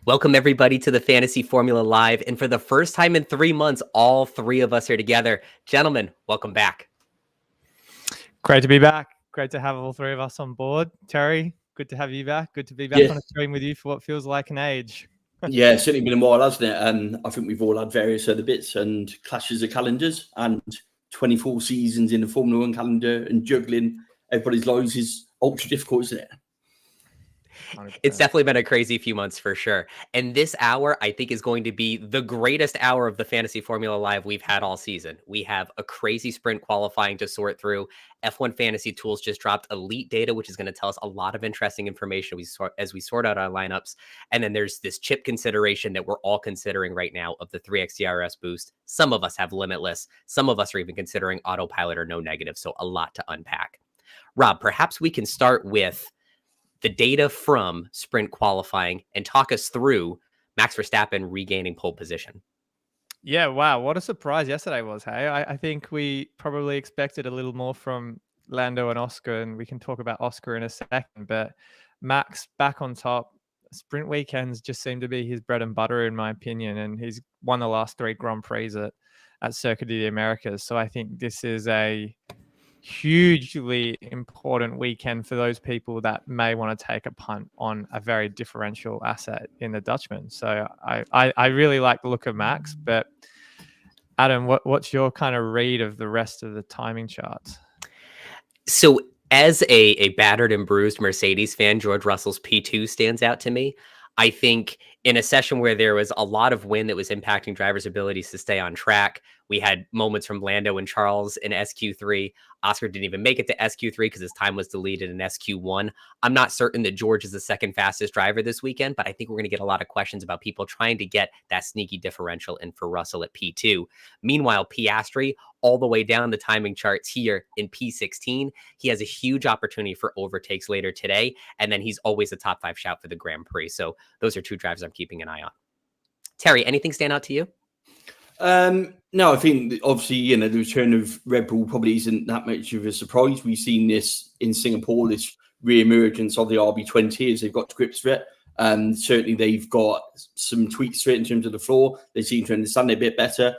Welcome, everybody, to the Fantasy Formula Live. And for the first time in 3 months, all three of us are together. Gentlemen, welcome back. Great to be back. Great to have all three of us on board. Terry, good to have you back. Good to be back on a stream with you for what feels like an age. Yeah, it's certainly been a while, hasn't it? And I think we've all had various other bits and clashes of calendars, and 24 seasons in the Formula One calendar and juggling everybody's lives is ultra difficult, isn't it? 100%. It's definitely been a crazy few months for sure. And this hour, I think, is going to be the greatest hour of the Fantasy Formula Live we've had all season. We have a crazy sprint qualifying to sort through. F1 Fantasy Tools just dropped elite data, which is going to tell us a lot of interesting information as we sort out our lineups. And then there's this chip consideration that we're all considering right now of the 3X DRS boost. Some of us have limitless. Some of us are even considering autopilot or no negative. So a lot to unpack. Rob, perhaps we can start with the data from sprint qualifying and talk us through Max Verstappen regaining pole position. Yeah, wow. What a surprise yesterday was, hey? I think we probably expected a little more from Lando and Oscar, and we can talk about Oscar in a second, but Max back on top. Sprint weekends just seem to be his bread and butter, in my opinion, and he's won the last 3 Grand Prix at Circuit of the Americas. So I think this is a hugely important weekend for those people that may want to take a punt on a very differential asset in the Dutchman. So I really like the look of Max, but Adam, what's your kind of read of the rest of the timing charts? So as a battered and bruised Mercedes fan, George Russell's P2 stands out to me. I think in a session where there was a lot of wind that was impacting drivers' abilities to stay on track, we had moments from Lando and Charles in SQ3. Oscar didn't even make it to SQ3 because his time was deleted in SQ1. I'm not certain that George is the second fastest driver this weekend, but I think we're going to get a lot of questions about people trying to get that sneaky differential in for Russell at P2. Meanwhile, Piastri, all the way down the timing charts here in P16, he has a huge opportunity for overtakes later today, and then he's always a top 5 shout for the Grand Prix. So those are 2 drivers I'm keeping an eye on. Terry, anything stand out to you? No, I think obviously, the return of Red Bull probably isn't that much of a surprise. We've seen this in Singapore, this re-emergence of the RB20 as they've got to grips with it. Certainly they've got some tweaks to it in terms of the floor. They seem to understand it a bit better.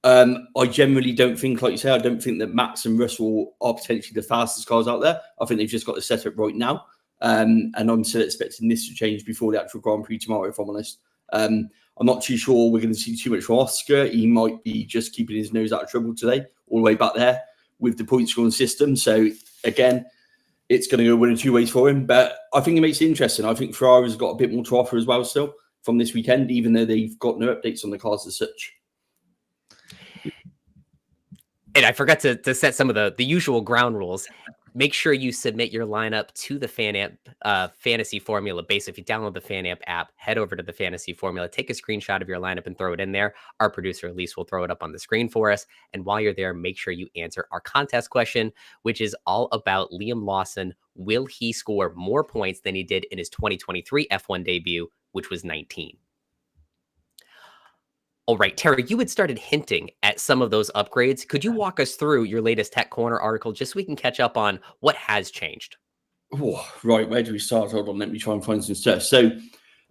I generally don't think, like you say, I don't think that Max and Russell are potentially the fastest cars out there. I think they've just got the setup right now. And I'm still expecting this to change before the actual Grand Prix tomorrow, if I'm honest. I'm not too sure we're going to see too much from Oscar. He might be just keeping his nose out of trouble today, all the way back there with the point scoring system. So, again, it's going to go one of 2 ways for him. But I think it makes it interesting. I think Ferrari's got a bit more to offer as well still from this weekend, even though they've got no updates on the cars as such. And I forgot to set some of the usual ground rules. Make sure you submit your lineup to the Fantasy Formula base. If you download the FanAmp app, head over to the Fantasy Formula, take a screenshot of your lineup and throw it in there. Our producer, Elise, will throw it up on the screen for us. And while you're there, make sure you answer our contest question, which is all about Liam Lawson. Will he score more points than he did in his 2023 F1 debut, which was 19? All right, Terry, you had started hinting at some of those upgrades. Could you walk us through your latest Tech Corner article just so we can catch up on what has changed? Oh, right, where do we start? Hold on, let me try and find some stuff. So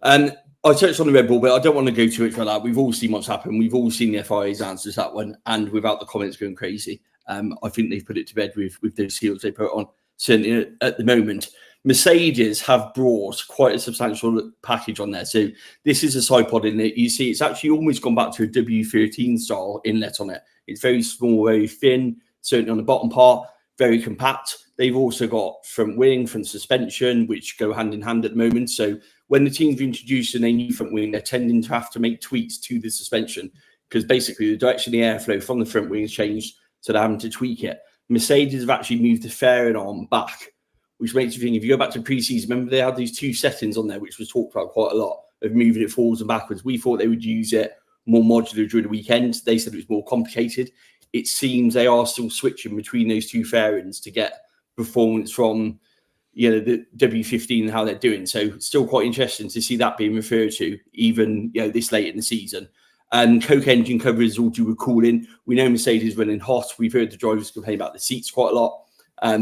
I touched on the Red Bull, but I don't want to go too much for that. We've all seen what's happened. We've all seen the FIA's answers to that one, and without the comments going crazy. I think they've put it to bed with those seals they put on, certainly at the moment. Mercedes have brought quite a substantial package on there. So this is a side pod in it. You see, it's actually almost gone back to a W13 style inlet on it. It's very small, very thin, certainly on the bottom part, very compact. They've also got front wing, front suspension, which go hand in hand at the moment. So when the teams are introducing a new front wing, they're tending to have to make tweaks to the suspension because basically the direction of the airflow from the front wing has changed, so they're having to tweak it. Mercedes have actually moved the fairing arm back, which makes you think, if you go back to pre-season, remember they had these 2 settings on there, which was talked about quite a lot, of moving it forwards and backwards. We thought they would use it more modular during the weekend. They said it was more complicated. It seems they are still switching between those 2 fairings to get performance from, the W15 and how they're doing. So still quite interesting to see that being referred to, even, this late in the season. And Coke engine cover is all due with cooling. We know Mercedes running hot. We've heard the drivers complain about the seats quite a lot.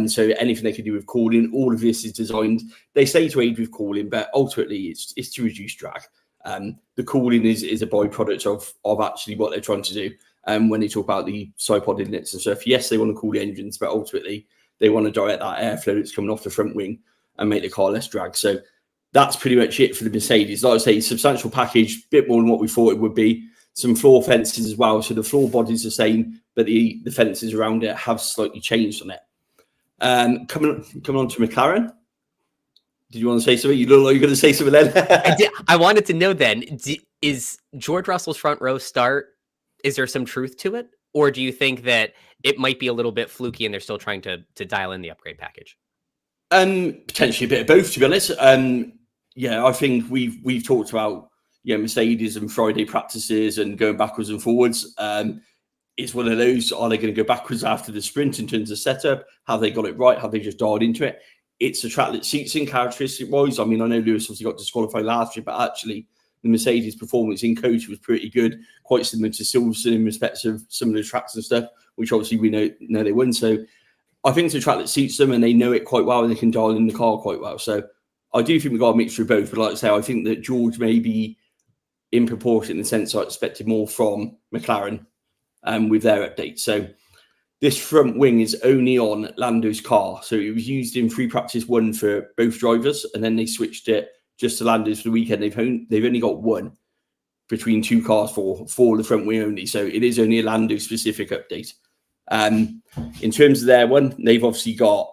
So anything they can do with cooling, all of this is designed, they say, to aid with cooling, but ultimately it's to reduce drag. The cooling is a byproduct of actually what they're trying to do. When they talk about the side pod inlets and stuff, yes, they want to cool the engines, but ultimately they want to direct that airflow that's coming off the front wing and make the car less drag. So that's pretty much it for the Mercedes. Like I say, substantial package, bit more than what we thought it would be. Some floor fences as well. So the floor body's the same, but the fences around it have slightly changed on it. Coming on to McLaren. Did you want to say something? You look like you're going to say something then. I wanted to know then, is George Russell's front row start, is there some truth to it? Or do you think that it might be a little bit fluky and they're still trying to dial in the upgrade package? Potentially a bit of both, to be honest. Yeah, I think we've talked about Mercedes and Friday practices and going backwards and forwards. It's one of those. Are they going to go backwards after the sprint in terms of setup? Have they got it right? Have they just dialed into it? It's a track that suits in characteristic-wise. I mean, I know Lewis obviously got disqualified last year, but actually the Mercedes performance in COTA was pretty good, quite similar to Silverstone in respect of some of the tracks and stuff, which obviously we know they won. So I think it's a track that suits them and they know it quite well and they can dial in the car quite well. So I do think we've got a mixture of both. But like I say, I think that George may be in proportion in the sense I expected more from McLaren with their update. So this front wing is only on Lando's car. So it was used in free practice 1 for both drivers, and then they switched it just to Lando's for the weekend. They've only got 1 between 2 cars for the front wing only. So it is only a Lando specific update. In terms of their one, they've obviously got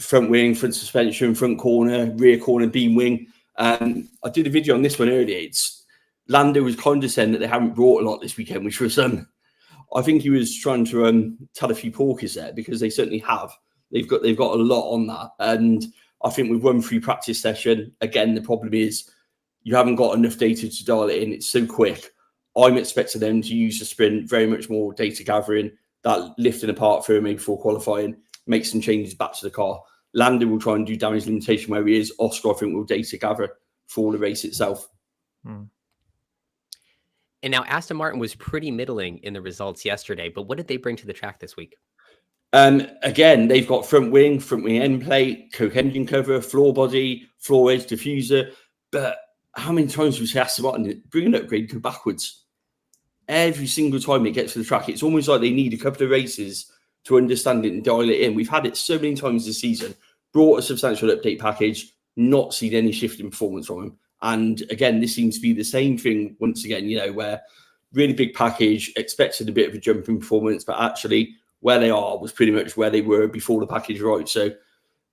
front wing, front suspension, front corner, rear corner, beam wing. I did a video on this one earlier. Lando was condescending that they haven't brought a lot this weekend, which was I think he was trying to tell a few porkies there, because they certainly have. They've got a lot on that. And I think with 1 free practice session, again, the problem is you haven't got enough data to dial it in. It's so quick. I'm expecting them to use the sprint very much more data gathering, that lifting apart for maybe before qualifying, make some changes back to the car. Lando will try and do damage limitation where he is. Oscar, I think, will data gather for the race itself. And now Aston Martin was pretty middling in the results yesterday, but what did they bring to the track this week? Again, they've got front wing end plate, coke engine cover, floor body, floor edge diffuser. But how many times have we seen Aston Martin bring an upgrade, go backwards? Every single time it gets to the track, it's almost like they need a couple of races to understand it and dial it in. We've had it so many times this season, brought a substantial update package, not seen any shift in performance from them. And again, this seems to be the same thing once again, where really big package, expected a bit of a jump in performance, but actually where they are was pretty much where they were before the package arrived. So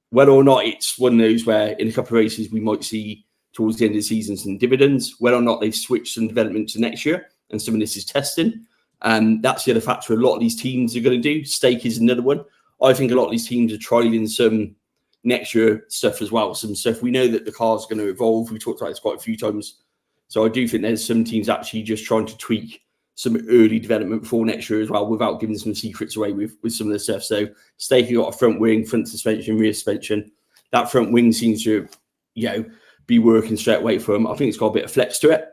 whether or not it's one of those where in a couple of races we might see towards the end of the season some dividends, whether or not they've switched some development to next year, and some of this is testing. That's the other factor a lot of these teams are going to do. Stake is another one. I think a lot of these teams are trialing some next year stuff as well. Some stuff we know that the car's going to evolve. We talked about this quite a few times. So I do think there's some teams actually just trying to tweak some early development for next year as well, without giving some secrets away with some of the stuff. So Stake got a front wing, front suspension, rear suspension. That front wing seems to, be working straight away for them. I think it's got a bit of flex to it.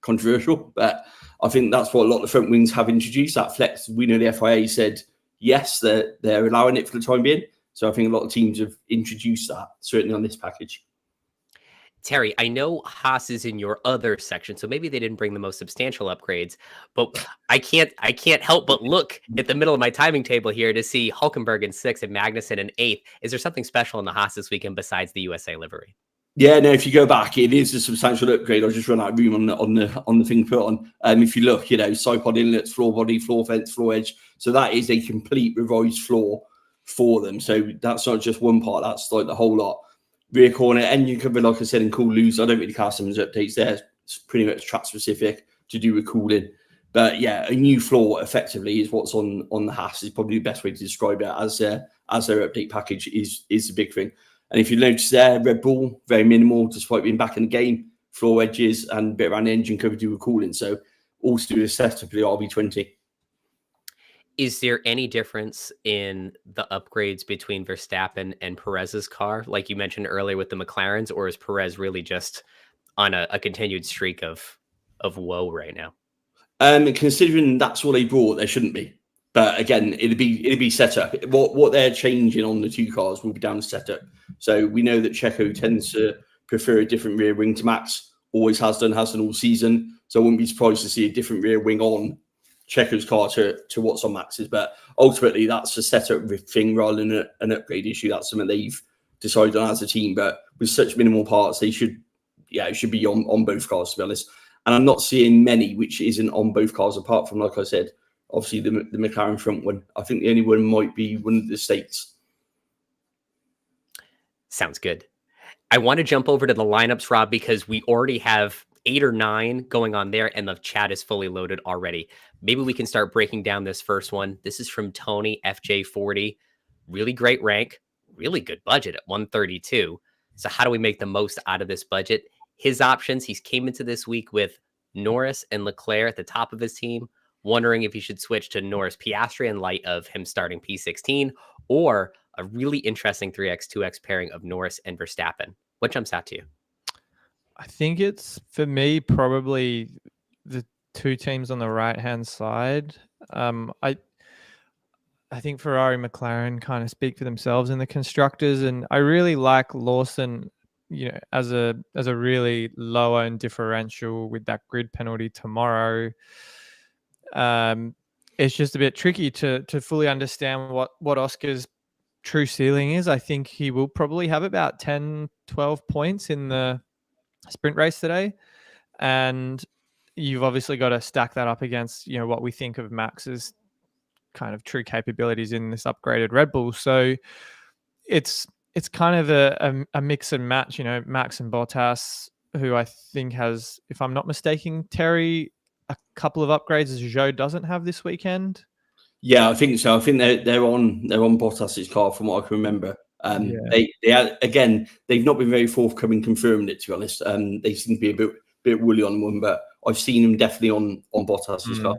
Controversial, but I think that's what a lot of the front wings have introduced, that flex. We know the FIA said yes, they're allowing it for the time being. So I think a lot of teams have introduced that, certainly on this package. Terry, I know Haas is in your other section, so maybe they didn't bring the most substantial upgrades, but I can't help but look at the middle of my timing table here to see Hülkenberg in 6th and Magnussen in 8th. Is there something special in the Haas this weekend besides the USA livery? Yeah, no, if you go back, it is a substantial upgrade. I'll just run out of room on the thing put on. If you look, side pod inlets, floor body, floor fence, floor edge. So that is a complete revised floor for them. So that's not just one part, that's like the whole lot. Rear corner, engine cover, like I said, in cool loose. I don't really cast them as updates there. It's pretty much track specific to do with cooling. But yeah, a new floor effectively is what's on the Haas. Is probably the best way to describe it as their update package is the big thing. And if you notice there, Red Bull, very minimal, despite being back in the game, floor edges and a bit around the engine cover to do with cooling. So all to do with the setup of the RB20. Is there any difference in the upgrades between Verstappen and Perez's car, like you mentioned earlier with the McLarens, or is Perez really just on a continued streak of woe right now? Considering that's what they brought, there shouldn't be. But again, it'd be setup. What they're changing on the 2 cars will be down to setup. So we know that Checo tends to prefer a different rear wing to Max. always has done all season. So I wouldn't be surprised to see a different rear wing on Checo's car to what's on Max's. But ultimately, that's a setup thing rather than an upgrade issue. That's something they've decided on as a team. But with such minimal parts, it should be on both cars, to be honest. And I'm not seeing many which isn't on both cars, apart from, like I said, obviously the McLaren front one. I think the only one might be one of the States. Sounds good. I want to jump over to the lineups, Rob, because we already have 8 or 9 going on there, and the chat is fully loaded already. Maybe we can start breaking down this first one. This is from Tony, FJ40. Really great rank, really good budget at 132. So how do we make the most out of this budget? His options, he came into this week with Norris and Leclerc at the top of his team, wondering if he should switch to Norris Piastri in light of him starting P16, or a really interesting 3x, 2x pairing of Norris and Verstappen. What jumps out to you? I think it's, for me, probably the two teams on the right-hand side. I think Ferrari, McLaren kind of speak for themselves in the constructors, and I really like Lawson, as a really lower and differential with that grid penalty tomorrow. It's just a bit tricky to fully understand what Oscar's true ceiling is. I think he will probably have about 10, 12 points in the sprint race today, and you've obviously got to stack that up against what we think of Max's kind of true capabilities in this upgraded Red Bull. So it's kind of a mix and match. Max and Bottas, who I think has, if I'm not mistaken, Terry, a couple of upgrades as Zhou doesn't have this weekend. Yeah, I think so. I think they're on Bottas's car from what I can remember. They again, they've not been very forthcoming confirming it, to be honest. They seem to be a bit woolly on one, but I've seen them definitely on Bottas's car.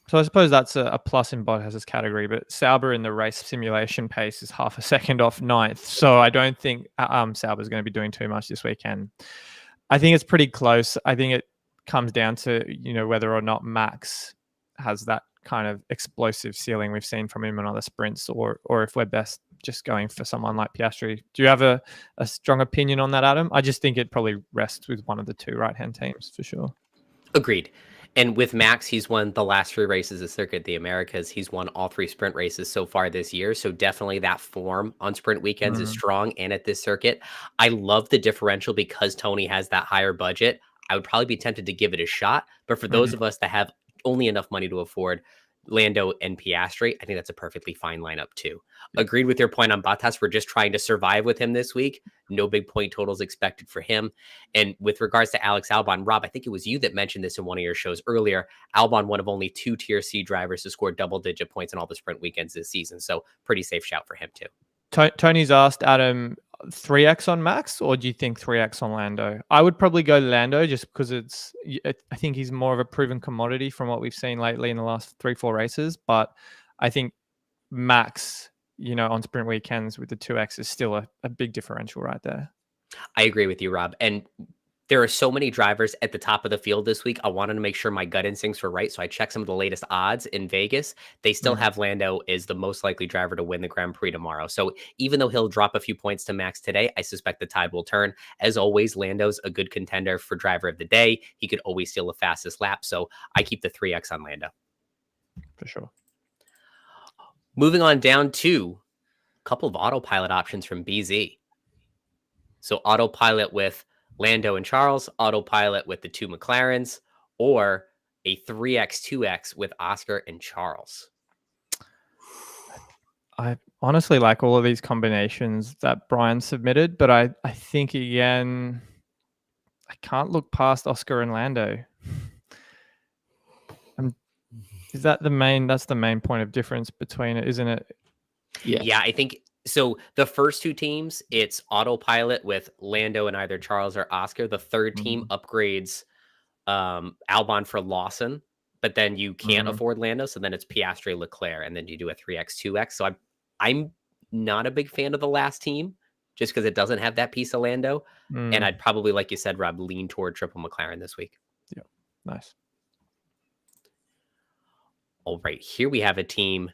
So I suppose that's a plus in Bottas's category, but Sauber in the race simulation pace is half a second off 9th. So I don't think Sauber's going to be doing too much this weekend. I think it's pretty close. I think it comes down to, whether or not Max has that kind of explosive ceiling we've seen from him in other sprints, or if we're best just going for someone like Piastri. Do you have a strong opinion on that, Adam? I just think it probably rests with one of the two right-hand teams for sure. Agreed. And with Max, he's won the last 3 races of Circuit of the Americas. He's won all 3 sprint races so far this year. So definitely that form on sprint weekends is strong. And at this circuit, I love the differential because Tony has that higher budget. I would probably be tempted to give it a shot. But for those of us that have only enough money to afford Lando and Piastri, I think that's a perfectly fine lineup too. Agreed with your point on Bottas. We're just trying to survive with him this week. No big point totals expected for him. And with regards to Alex Albon, Rob, I think it was you that mentioned this in one of your shows earlier. Albon, one of only 2 Tier C drivers to score double-digit points in all the sprint weekends this season. So pretty safe shout for him too. Tony's asked Adam, 3x on Max, or do you think 3x on Lando? I would probably go Lando just because I think he's more of a proven commodity from what we've seen lately in the last 3-4 races. But I think Max, on sprint weekends with the 2x is still a big differential right there. I agree with you, Rob. And there are so many drivers at the top of the field this week. I wanted to make sure my gut instincts were right. So I checked some of the latest odds in Vegas. They still have Lando as the most likely driver to win the Grand Prix tomorrow. So even though he'll drop a few points to Max today, I suspect the tide will turn. As always, Lando's a good contender for driver of the day. He could always steal the fastest lap. So I keep the 3x on Lando. For sure. Moving on down to a couple of autopilot options from BZ. So autopilot with Lando and Charles, autopilot with the 2 McLarens, or a 3x, 2x with Oscar and Charles. I honestly like all of these combinations that Brian submitted, but I think, again, I can't look past Oscar and Lando. Is that that's the main point of difference between it, isn't it? Yeah, I think so. The first 2 teams, it's autopilot with Lando and either Charles or Oscar. The third team upgrades Albon for Lawson, but then you can't afford Lando. So then it's Piastri, Leclerc, and then you do a 3x, 2x. So I'm not a big fan of the last team just because it doesn't have that piece of Lando. And I'd probably, like you said, Rob, lean toward triple McLaren this week. Yeah, nice. All right, here we have a team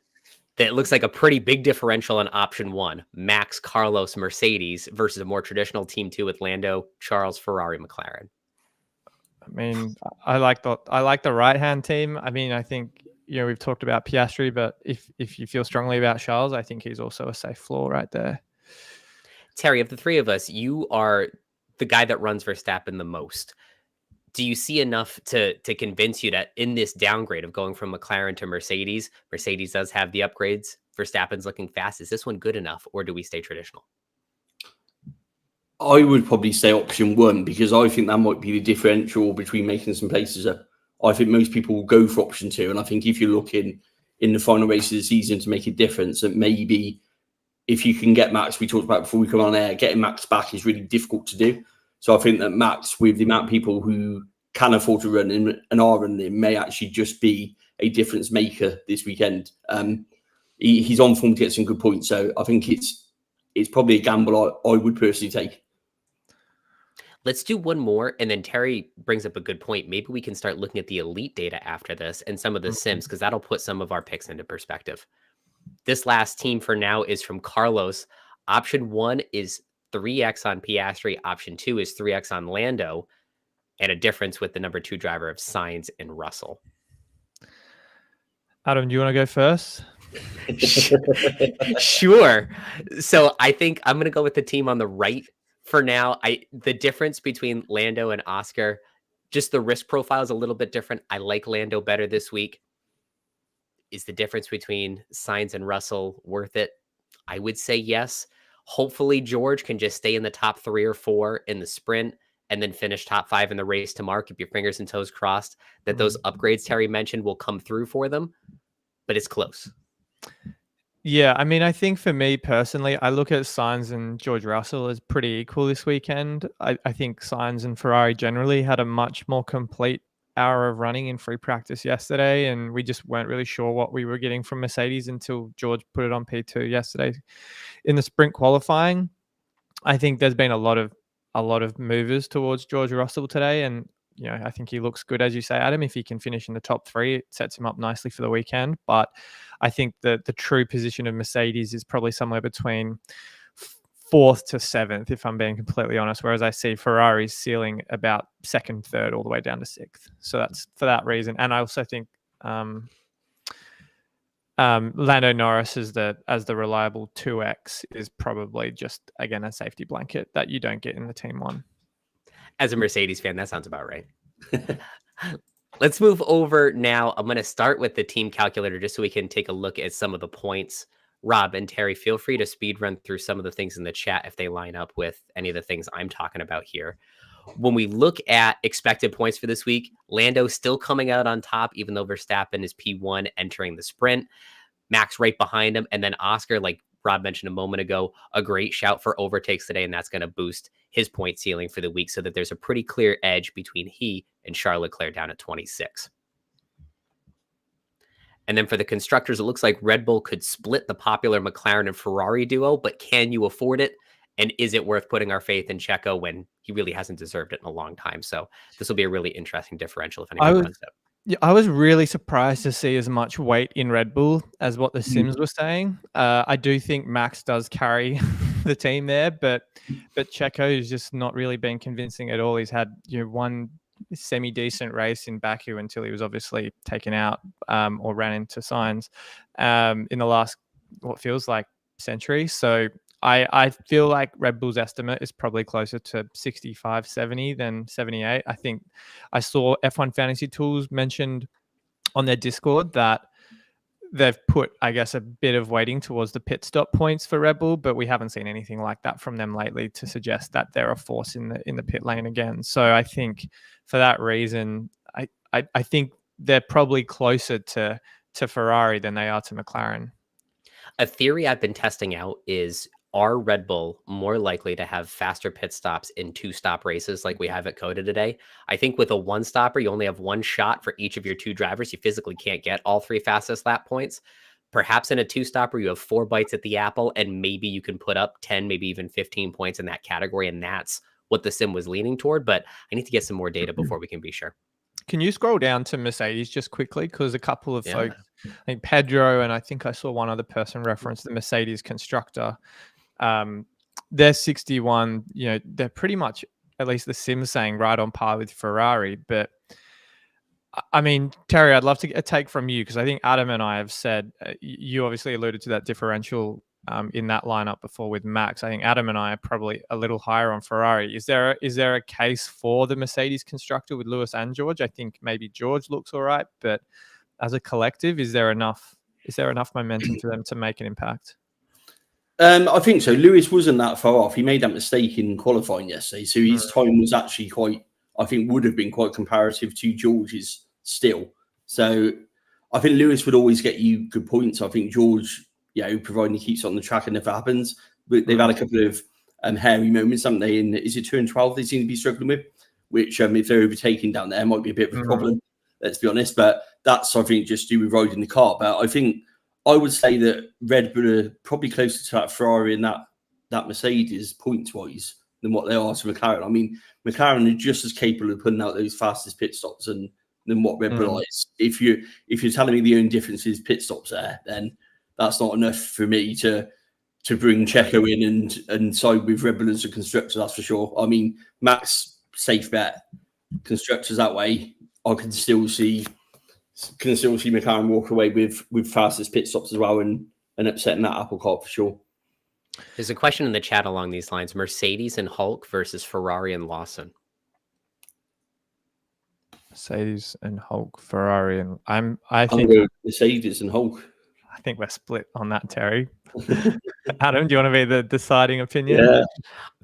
that looks like a pretty big differential on option 1, Max, Carlos, Mercedes versus a more traditional team 2 with Lando, Charles, Ferrari, McLaren. I mean, I like the right hand team. I mean, I think we've talked about Piastri, but if you feel strongly about Charles, I think he's also a safe floor right there. Terry, of the three of us, you are the guy that runs Verstappen the most. Do you see enough to convince you that in this downgrade of going from McLaren to Mercedes does have the upgrades, Verstappen's looking fast? Is this one good enough, or do we stay traditional? I would probably say option one, because I think that might be the differential between making some places up. I think most people will go for option two. And I think if you're looking in the final race of the season to make a difference, that maybe if you can get Max, we talked about before we come on air, getting Max back is really difficult to do. So I think that Max, with the amount of people who can afford to run in and are running, may actually just be a difference maker this weekend. He's on form to get some good points. So I think it's probably a gamble I would personally take. Let's do one more, and then Terry brings up a good point. Maybe we can start looking at the elite data after this and some of the sims, because that'll put some of our picks into perspective. This last team for now is from Carlos. Option 1 is 3x on Piastri. Option 2 is 3x on Lando, and a difference with the number 2 driver of Sainz and Russell. Adam, do you want to go first? Sure. So I think I'm going to go with the team on the right for now. The difference between Lando and Oscar, just the risk profile is a little bit different. I like Lando better this week. Is the difference between Sainz and Russell worth it? I would say yes. Hopefully George can just stay in the top 3 or 4 in the sprint and then finish top 5 in the race tomorrow. Keep your fingers and toes crossed that those upgrades Terry mentioned will come through for them, but it's close. Yeah, I mean, I think for me personally, I look at Sainz and George Russell as pretty equal this weekend. I think Sainz and Ferrari generally had a much more complete hour of running in free practice yesterday, and we just weren't really sure what we were getting from Mercedes until George put it on P2 yesterday in the sprint qualifying. I think there's been a lot of movers towards George Russell today, and I think he looks good, as you say, Adam. If he can finish in the top 3, it sets him up nicely for the weekend. But I think that the true position of Mercedes is probably somewhere between 4th to 7th, if I'm being completely honest. Whereas I see Ferrari's ceiling about 2nd, 3rd, all the way down to 6th. So that's for that reason. And I also think Lando Norris as the reliable 2x is probably just, again, a safety blanket that you don't get in the team one. As a Mercedes fan, that sounds about right. Let's move over now. I'm going to start with the team calculator just so we can take a look at some of the points. Rob and Terry, feel free to speed run through some of the things in the chat if they line up with any of the things I'm talking about here. When we look at expected points for this week, Lando still coming out on top, even though Verstappen is P1 entering the sprint. Max right behind him. And then Oscar, like Rob mentioned a moment ago, a great shout for overtakes today, and that's going to boost his point ceiling for the week so that there's a pretty clear edge between he and Charles Leclerc down at 26. And then for the constructors, it looks like Red Bull could split the popular McLaren and Ferrari duo, but can you afford it? And is it worth putting our faith in Checo when he really hasn't deserved it in a long time? So this will be a really interesting differential if anyone runs it. Yeah, I was really surprised to see as much weight in Red Bull as what the Sims were saying. I do think Max does carry the team there, but Checo has just not really been convincing at all. He's had one semi-decent race in Baku until he was obviously taken out or ran into Sainz in the last, what feels like, century. So I feel like Red Bull's estimate is probably closer to 65, 70 than 78. I think I saw F1 Fantasy Tools mentioned on their Discord that they've put, I guess, a bit of weighting towards the pit stop points for Red Bull, but we haven't seen anything like that from them lately to suggest that they're a force in the pit lane again. So I think for that reason, I think they're probably closer to Ferrari than they are to McLaren. A theory I've been testing out is, are Red Bull more likely to have faster pit stops in 2-stop races like we have at COTA today? I think with a 1-stopper, you only have 1 shot for each of your 2 drivers. You physically can't get all 3 fastest lap points. Perhaps in a 2-stopper, you have 4 bites at the apple, and maybe you can put up 10, maybe even 15 points in that category, and that's what the sim was leaning toward. But I need to get some more data before we can be sure. Can you scroll down to Mercedes just quickly? Because a couple of folks, I think Pedro, and I think I saw one other person reference the Mercedes constructor. They're 61, they're pretty much at least the Sims saying right on par with Ferrari. But I mean, Terry, I'd love to get a take from you, because I think Adam and I have said, you obviously alluded to that differential in that lineup before with Max. I think Adam and I are probably a little higher on Ferrari. Is there a case for the Mercedes constructor with Lewis and George? I think maybe George looks all right, but as a collective, is there enough momentum for them to make an impact? I think so. Lewis wasn't that far off. He made that mistake in qualifying yesterday, so his time was actually would have been quite comparative to George's still. So I think Lewis would always get you good points. I think George, providing he keeps on the track and never happens. But they've had a couple of hairy moments, haven't they? In is it 2 and 12 they seem to be struggling with, which if they're overtaking down there might be a bit of a problem. Let's be honest. But that's, I think, just to do with riding the car. But I think I would say that Red Bull are probably closer to that Ferrari and that Mercedes points wise than what they are to McLaren. I mean, McLaren are just as capable of putting out those fastest pit stops than what Red Bull is. If you're telling me the only difference is pit stops there, then that's not enough for me to bring Checo in and side with Red Bull as a constructor. That's for sure. I mean, Max, safe bet. Constructors that way, I can still see McLaren walk away with fastest pit stops as well and upsetting that apple cart for sure. There's a question in the chat along these lines: Mercedes and Hulk versus Ferrari and Lawson. Mercedes and Hulk, Ferrari, and I think Mercedes and Hulk. I think we're split on that, Terry. Adam, do you want to be the deciding opinion?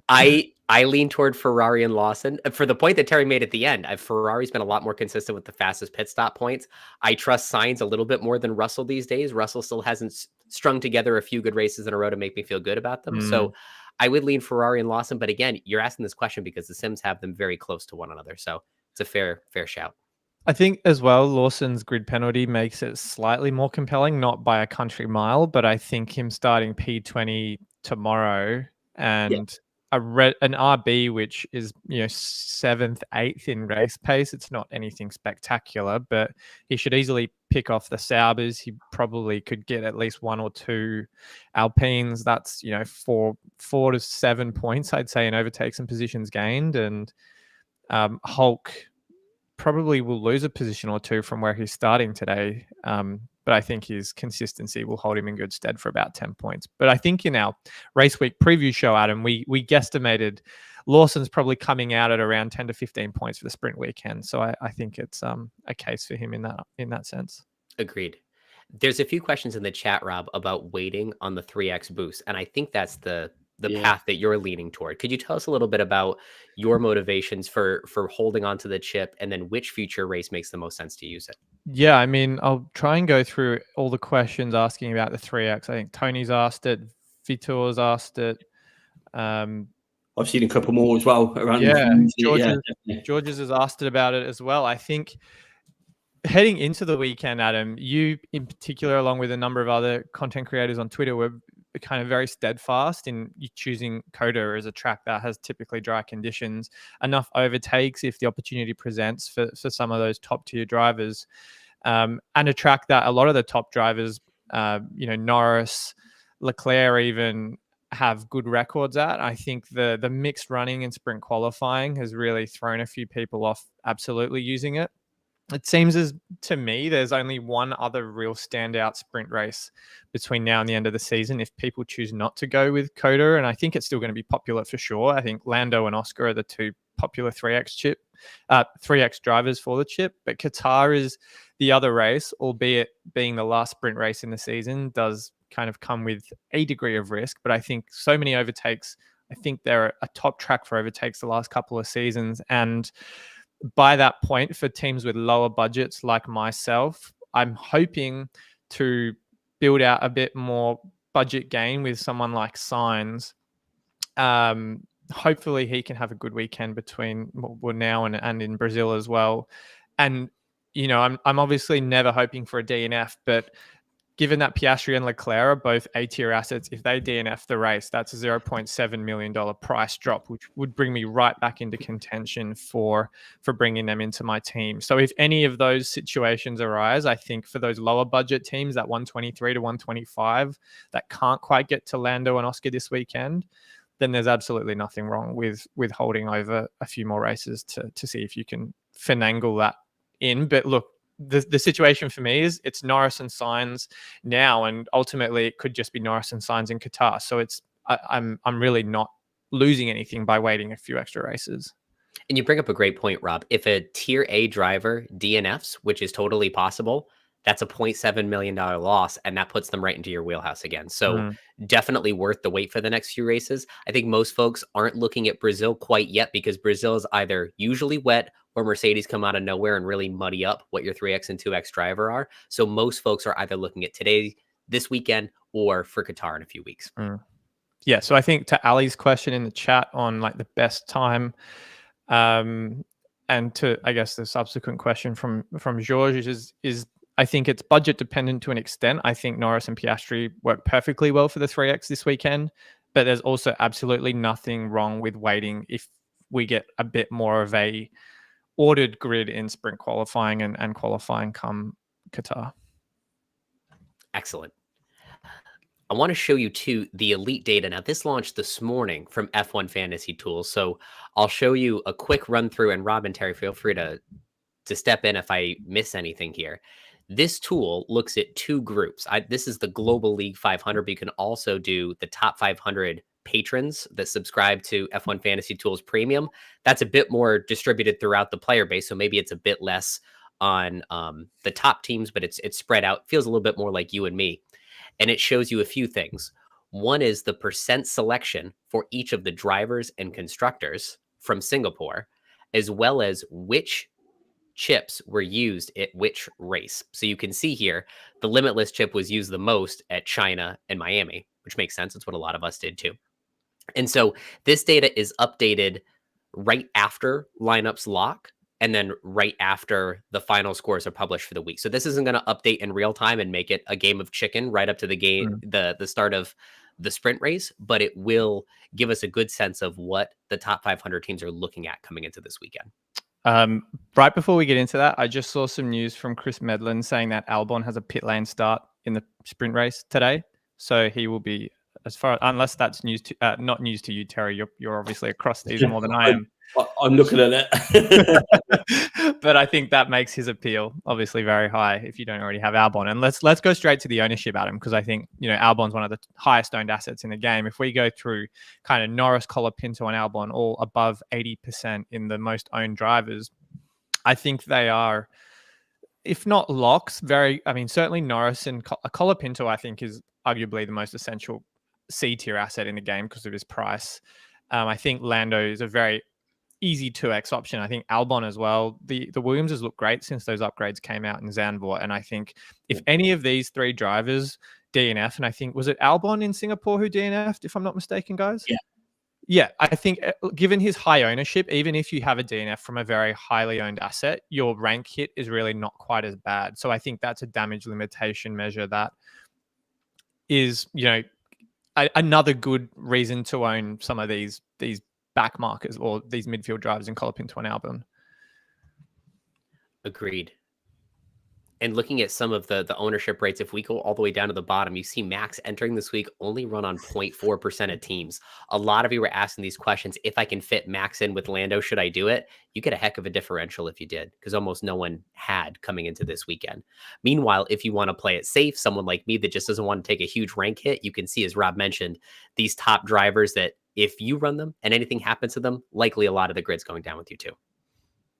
Yeah. I lean toward Ferrari and Lawson. For the point that Terry made at the end, Ferrari's been a lot more consistent with the fastest pit stop points. I trust Sainz a little bit more than Russell these days. Russell still hasn't strung together a few good races in a row to make me feel good about them. So I would lean Ferrari and Lawson. But again, you're asking this question because the Sims have them very close to one another. So it's a fair shout. I think as well, Lawson's grid penalty makes it slightly more compelling, not by a country mile, but I think him starting P20 tomorrow and an RB, which is 7th, 8th in race pace. It's not anything spectacular, but he should easily pick off the Saubers. He probably could get at least 1 or 2 Alpines. That's 4 to 7 points, I'd say, in overtakes and positions gained. And Hulk probably will lose a position or 2 from where he's starting today. But I think his consistency will hold him in good stead for about 10 points. But I think in our race week preview show, Adam, we guesstimated Lawson's probably coming out at around 10 to 15 points for the sprint weekend. So I think it's a case for him in that sense. Agreed. There's a few questions in the chat, Rob, about waiting on the 3X boost. And I think that's the path that you're leaning toward. Could you tell us a little bit about your motivations for holding on to the chip, and then which future race makes the most sense to use it? Yeah, I mean, I'll try and go through all the questions asking about the 3X. I think Tony's asked it, Vitor's asked it. I've seen a couple more as well around. George's has asked it about it as well. I think heading into the weekend, Adam, you in particular, along with a number of other content creators on Twitter, were kind of very steadfast in choosing COTA as a track that has typically dry conditions, enough overtakes if the opportunity presents for some of those top tier drivers, and a track that a lot of the top drivers, Norris, Leclerc even have good records at. I think the mixed running and sprint qualifying has really thrown a few people off absolutely using it. It seems to me there's only one other real standout sprint race between now and the end of the season if people choose not to go with COTA, and I think it's still going to be popular for sure. I think Lando and Oscar are the 2 popular 3X drivers for the chip, but Qatar is the other race, albeit being the last sprint race in the season, does kind of come with a degree of risk, but I think so many overtakes. I think they're a top track for overtakes the last couple of seasons, and by that point, for teams with lower budgets like myself, I'm hoping to build out a bit more budget gain with someone like Sainz. Hopefully he can have a good weekend between now and in Brazil as well. And, I'm obviously never hoping for a DNF, but given that Piastri and Leclerc are both A-tier assets, if they DNF the race, that's a $0.7 million price drop, which would bring me right back into contention for bringing them into my team. So if any of those situations arise, I think for those lower budget teams, that 123 to 125, that can't quite get to Lando and Oscar this weekend, then there's absolutely nothing wrong with holding over a few more races to see if you can finagle that in. But look, the situation for me is it's Norris and Sainz now, and ultimately it could just be Norris and Sainz in Qatar. So I'm really not losing anything by waiting a few extra races. And you bring up a great point, Rob. If a tier A driver DNFs, which is totally possible, that's a $0.7 million loss, and that puts them right into your wheelhouse again. So definitely worth the wait for the next few races. I think most folks aren't looking at Brazil quite yet because Brazil is either usually wet or Mercedes come out of nowhere and really muddy up what your 3X and 2X driver are. So most folks are either looking at today, this weekend, or for Qatar in a few weeks. Yeah, so I think to Ali's question in the chat on like the best time, and to, I guess, the subsequent question from George is I think it's budget dependent to an extent. I think Norris and Piastri work perfectly well for the 3X this weekend, but there's also absolutely nothing wrong with waiting if we get a bit more of a ordered grid in sprint qualifying and qualifying come Qatar. Excellent. I want to show you too the elite data. Now, this launched this morning from F1 Fantasy Tools. So I'll show you a quick run through, and Rob and Terry, feel free to step in if I miss anything here. This tool looks at two groups. This is the Global League 500, but you can also do the top 500 patrons that subscribe to F1 Fantasy Tools Premium. That's a bit more distributed throughout the player base, so maybe it's a bit less on the top teams, but it's spread out. Feels a little bit more like you and me. And it shows you a few things. One is the percent selection for each of the drivers and constructors from Singapore, as well as which chips were used at which race. So you can see here, the limitless chip was used the most at China and Miami, which makes sense. It's what a lot of us did too. And so this data is updated right after lineups lock, and then right after the final scores are published for the week. So this isn't going to update in real time and make it a game of chicken right up to the game, the start of the sprint race, but it will give us a good sense of what the top 500 teams are looking at coming into this weekend. Right before we get into that, I just saw some news from Chris Medlin saying that Albon has a pit lane start in the sprint race today. So he will be, unless that's news to, not news to you, Terry, you're obviously across these more than I am. I'm looking at it. But I think that makes his appeal obviously very high if you don't already have Albon. And let's go straight to the ownership, Adam, because I think, Albon's one of the highest owned assets in the game. If we go through kind of Norris, Colapinto, and Albon, all above 80% in the most owned drivers, I think they are, if not locks, certainly Norris and Colapinto, I think, is arguably the most essential C-tier asset in the game because of his price. I think Lando is a very easy 2X option. I think Albon as well. The Williamses look great since those upgrades came out in Zandvoort. And I think if any of these three drivers DNF, and I think, was it Albon in Singapore who DNF'd, if I'm not mistaken, guys? Yeah, I think given his high ownership, even if you have a DNF from a very highly owned asset, your rank hit is really not quite as bad. So I think that's a damage limitation measure that is, another good reason to own some of these back markers or these midfield drivers in Colapinto and Albon. Agreed. And looking at some of the ownership rates, if we go all the way down to the bottom, you see Max entering this week only run on 0.4% of teams. A lot of you were asking these questions. If I can fit Max in with Lando, should I do it? You get a heck of a differential if you did, because almost no one had coming into this weekend. Meanwhile, if you want to play it safe, someone like me that just doesn't want to take a huge rank hit, you can see, as Rob mentioned, these top drivers that if you run them and anything happens to them, likely a lot of the grid's going down with you too.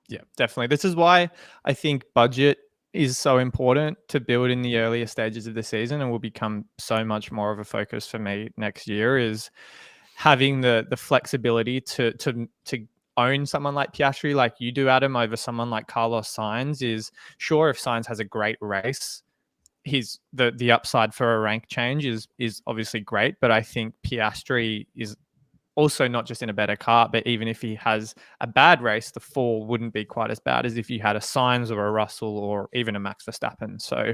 Yeah, definitely. This is why I think budget is so important to build in the earlier stages of the season and will become so much more of a focus for me next year, is having the flexibility to own someone like Piastri, like you do, Adam, over someone like Carlos Sainz. Is sure, if Sainz has a great race, the upside for a rank change is obviously great, but I think Piastri is also not just in a better car, but even if he has a bad race, the fall wouldn't be quite as bad as if you had a Sainz or a Russell or even a Max Verstappen. So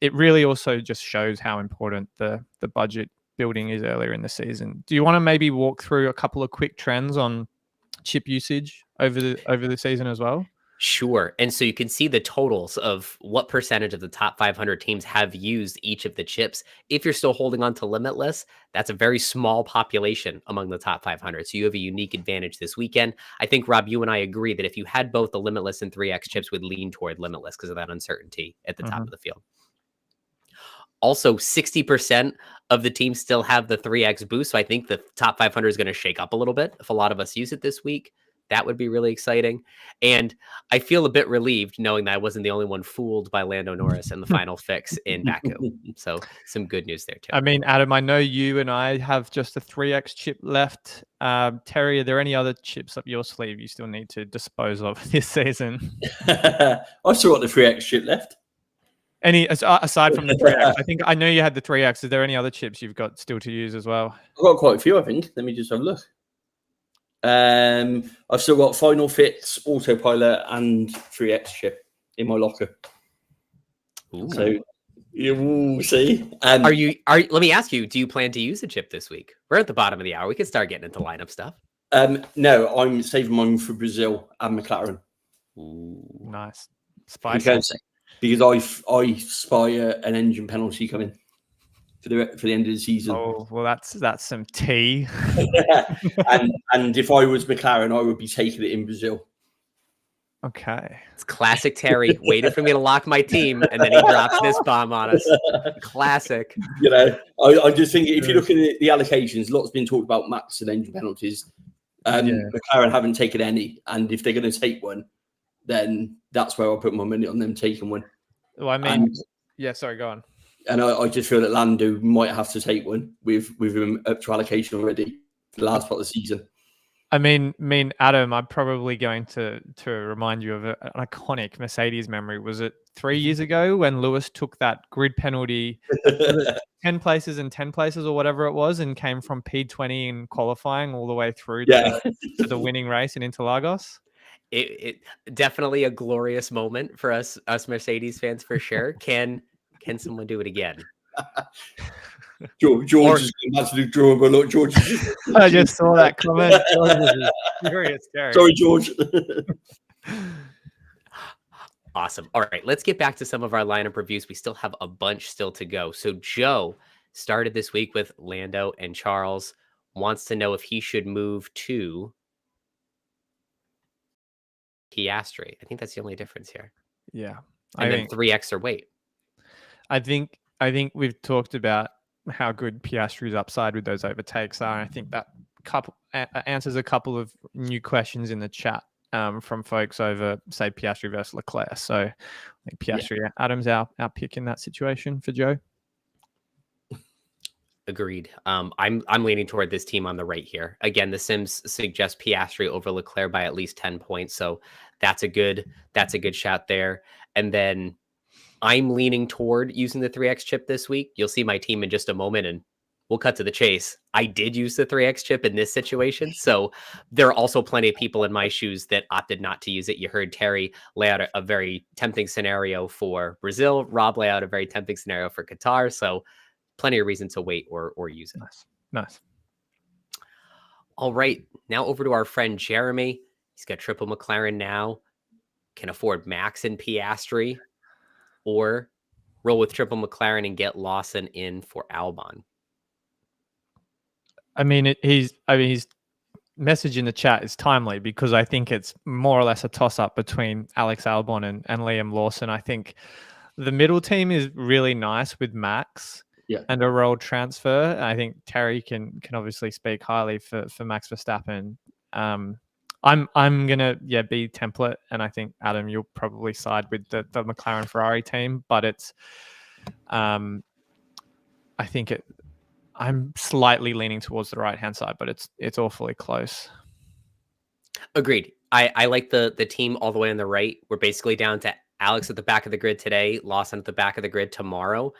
it really also just shows how important the budget building is earlier in the season. Do you want to maybe walk through a couple of quick trends on chip usage over the season as well? Sure. And so you can see the totals of what percentage of the top 500 teams have used each of the chips. If you're still holding on to Limitless, that's a very small population among the top 500. So you have a unique advantage this weekend. I think, Rob, you and I agree that if you had both the Limitless and 3X chips, would lean toward Limitless because of that uncertainty at the top of the field. Also, 60% of the teams still have the 3X boost. So I think the top 500 is going to shake up a little bit if a lot of us use it this week. That would be really exciting. And I feel a bit relieved knowing that I wasn't the only one fooled by Lando Norris and the final fix in Baku. So some good news there too. I mean, Adam, I know you and I have just a 3X chip left. Terry, are there any other chips up your sleeve you still need to dispose of this season? I've still got the 3X chip left. Any aside from the 3X? I know you had the 3X. Is there any other chips you've got still to use as well? I've got quite a few, I think. Let me just have a look. I've still got Final Fix, Autopilot, and 3X chip in my locker. Ooh. So we'll see. Let me ask you, do you plan to use a chip this week? We're at the bottom of the hour. We can start getting into lineup stuff. No, I'm saving mine for Brazil and McLaren. Ooh, nice. Spicy. Because I spy an engine penalty coming for the end of the season. Oh, well, that's some tea. and if I was McLaren, I would be taking it in Brazil. Okay. It's classic Terry. Waited for me to lock my team, and then he drops this bomb on us. Classic. You know, I just think if you look at the allocations, lots been talked about Max and engine penalties. McLaren haven't taken any, and if they're going to take one, then that's where I'll put my money on them taking one. Well, I mean, sorry, go on. And I just feel that Lando might have to take one with him up to allocation already for the last part of the season. I mean, Adam, I'm probably going to remind you of an iconic Mercedes memory. Was it 3 years ago when Lewis took that grid penalty, 10 places and 10 places or whatever it was, and came from P20 in qualifying all the way through to the winning race in Interlagos? It definitely a glorious moment for us Mercedes fans for sure. Can someone do it again? George is going back to the drawing board. Look, George. I just saw that comment. Furious, sorry, George. Awesome. All right, let's get back to some of our lineup reviews. We still have a bunch still to go. So Joe started this week with Lando and Charles. Wants to know if he should move to Piastri. I think that's the only difference here. Yeah. And then 3X or wait. I think we've talked about how good Piastri's upside with those overtakes are. And I think that answers a couple of new questions in the chat from folks over, say, Piastri versus Leclerc. So I think Piastri, Adam's our pick in that situation for Joe. Agreed. I'm leaning toward this team on the right here. Again, the Sims suggest Piastri over Leclerc by at least 10 points. So that's a good shot there. And then I'm leaning toward using the 3X chip this week. You'll see my team in just a moment, and we'll cut to the chase. I did use the 3X chip in this situation. So there are also plenty of people in my shoes that opted not to use it. You heard Terry lay out a very tempting scenario for Brazil. Rob lay out a very tempting scenario for Qatar. So plenty of reason to wait or use it. Nice. All right. Now over to our friend Jeremy. He's got triple McLaren now. Can afford Max and Piastri, or roll with triple McLaren and get Lawson in for Albon. I mean, his message in the chat is timely because I think it's more or less a toss-up between Alex Albon and Liam Lawson. I think the middle team is really nice with Max and a role transfer. I think Terry can obviously speak highly for Max Verstappen. I'm gonna be template, and I think Adam, you'll probably side with the McLaren Ferrari team, but it's I think I'm slightly leaning towards the right hand side, but it's awfully close. Agreed. I like the team all the way on the right. We're basically down to Alex at the back of the grid today, Lawson at the back of the grid tomorrow.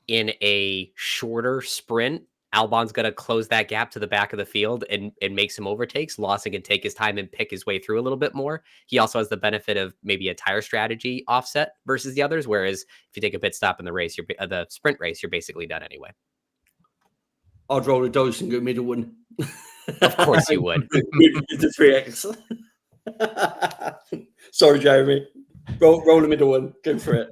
In a shorter sprint, Albon's going to close that gap to the back of the field and make some overtakes. Lawson can take his time and pick his way through a little bit more. He also has the benefit of maybe a tire strategy offset versus the others. Whereas if you take a pit stop in the race, the sprint race, you're basically done anyway. I'd roll a dice and go middle one. Of course you would. With the 3X. Sorry, Jeremy. Roll the middle one. Go for it.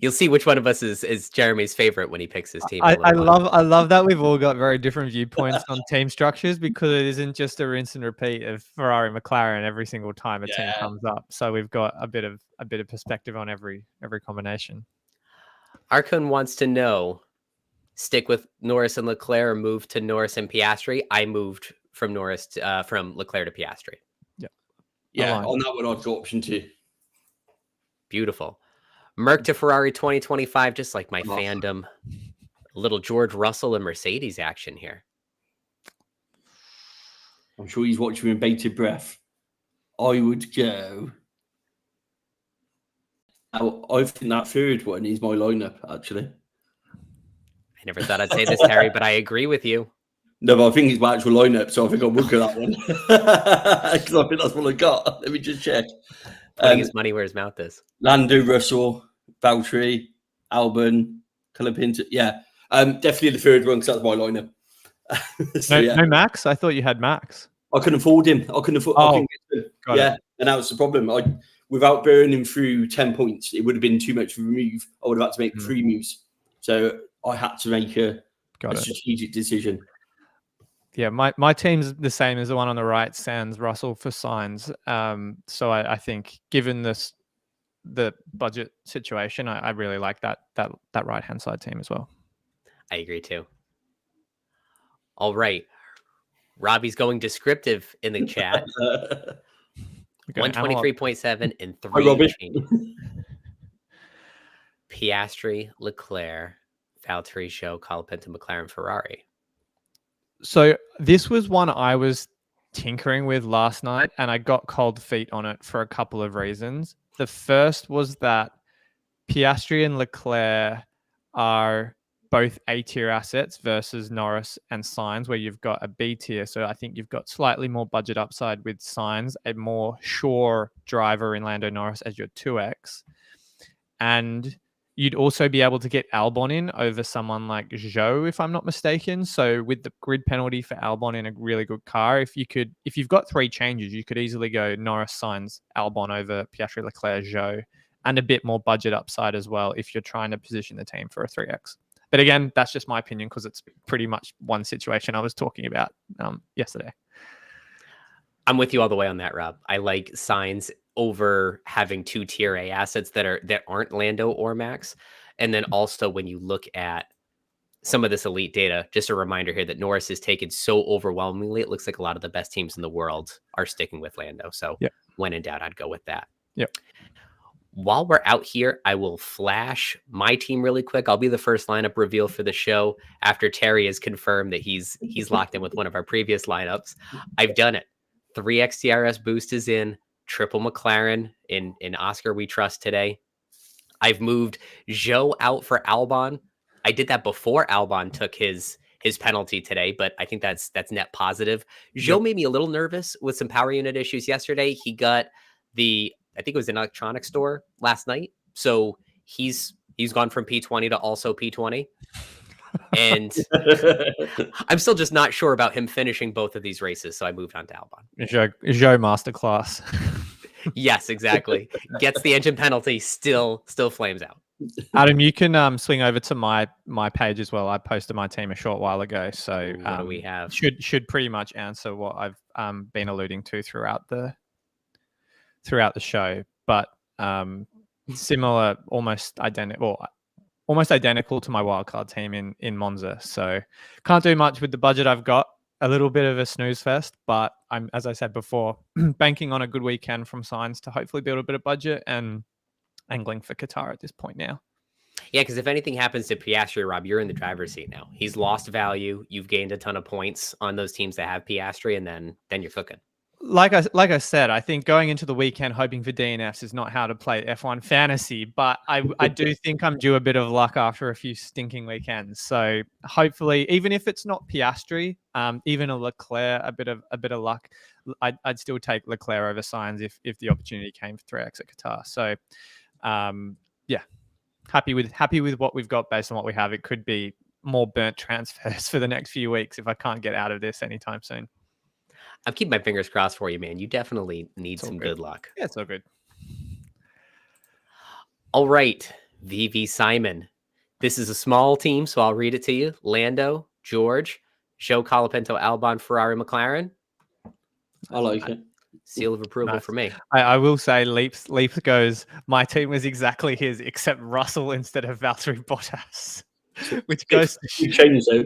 You'll see which one of us is Jeremy's favorite when he picks his team. I love that we've all got very different viewpoints on team structures, because it isn't just a rinse and repeat of Ferrari, McLaren every single time a team comes up. So we've got a bit of perspective on every combination. Arkun wants to know: stick with Norris and Leclerc, or move to Norris and Piastri? I moved from from Leclerc to Piastri. Yeah, on that one, I've got option 2. Beautiful. Merc to Ferrari 2025, just like my fandom. A little George Russell and Mercedes action here. I'm sure he's watching with bated breath. I would go. I think that third one is my lineup, actually. I never thought I'd say this, Terry, but I agree with you. No, but I think it's my actual lineup, so I think I'll look at that one. Because I think that's what I got. Let me just check. Putting his money where his mouth is. Lando, Russell, Valtteri, Albon, Colapinto. Yeah, definitely the third one, because that's my lineup. So, no Max? I thought you had Max. I couldn't afford him. I couldn't afford. Oh, and that was the problem. Without burning through 10 points, it would have been too much of a move. I would have had to make 3 moves. So I had to make a strategic decision. Yeah, my team's the same as the one on the right, sans Russell for Sainz. So I think, given the budget situation, I really like that right-hand side team as well. I agree too. All right. Robbie's going descriptive in the chat. 123.7 and 3 changes. Piastri, Leclerc, Valtteri, Zhou, Colapinto, McLaren, Ferrari. So this was one I was tinkering with last night, and I got cold feet on it for a couple of reasons. The first was that Piastri and Leclerc are both A-tier assets versus Norris and Sainz, where you've got a B-tier. So I think you've got slightly more budget upside with Sainz, a more sure driver in Lando Norris as your 2X. And you'd also be able to get Albon in over someone like Zhou, if I'm not mistaken. So with the grid penalty for Albon in a really good car, if you've got 3 changes, you could easily go Norris, Sainz, Albon over Piastri, Leclerc, Zhou, and a bit more budget upside as well if you're trying to position the team for a 3X. But again, that's just my opinion, because it's pretty much one situation I was talking about yesterday. I'm with you all the way on that, Rob. I like Sainz over having 2 tier A assets that aren't Lando or Max. And then also, when you look at some of this elite data, just a reminder here that Norris is taken so overwhelmingly, it looks like a lot of the best teams in the world are sticking with Lando. So when in doubt, I'd go with that. Yep. While we're out here, I will flash my team really quick. I'll be the first lineup reveal for the show after Terry has confirmed that he's locked in with one of our previous lineups. I've done it. 3 XTRS boost is in. Triple McLaren in Oscar we trust today. I've moved Zhou out for Albon. I did that before Albon took his penalty today, but I think that's net positive. Zhou made me a little nervous with some power unit issues yesterday. He got I think it was an electronics store last night. So he's gone from P20 to also P20. And I'm still just not sure about him finishing both of these races. So I moved on to Albon. Zhou masterclass. Yes, exactly. Gets the engine penalty, still flames out. Adam, you can swing over to my page as well. I posted my team a short while ago. So what do we have? Should pretty much answer what I've been alluding to throughout the show, but similar, almost identical to my wildcard team in Monza. So can't do much with the budget I've got. A little bit of a snooze fest, but I'm, as I said before, banking on a good weekend from Sainz to hopefully build a bit of budget and angling for Qatar at this point now. Yeah, because if anything happens to Piastri, Rob, you're in the driver's seat now. He's lost value. You've gained a ton of points on those teams that have Piastri, and then you're cooking. Like I said, I think going into the weekend hoping for DNFs is not how to play F1 fantasy, but I do think I'm due a bit of luck after a few stinking weekends. So hopefully, even if it's not Piastri, even a Leclerc, a bit of luck, I'd still take Leclerc over Sainz if the opportunity came for 3X at Qatar. So yeah, happy with what we've got based on what we have. It could be more burnt transfers for the next few weeks if I can't get out of this anytime soon. I'm keeping my fingers crossed for you, man. You definitely need It's all some good. good luck. Yeah, it's all good. All right, VV Simon. This is a small team, so I'll read it to you. Lando, George, Joe Colapinto, Albon, Ferrari, McLaren. I like it. Seal of approval Nice. for me. I will say Leaps goes, my team was exactly his, except Russell instead of Valtteri Bottas. Which goes to You change though.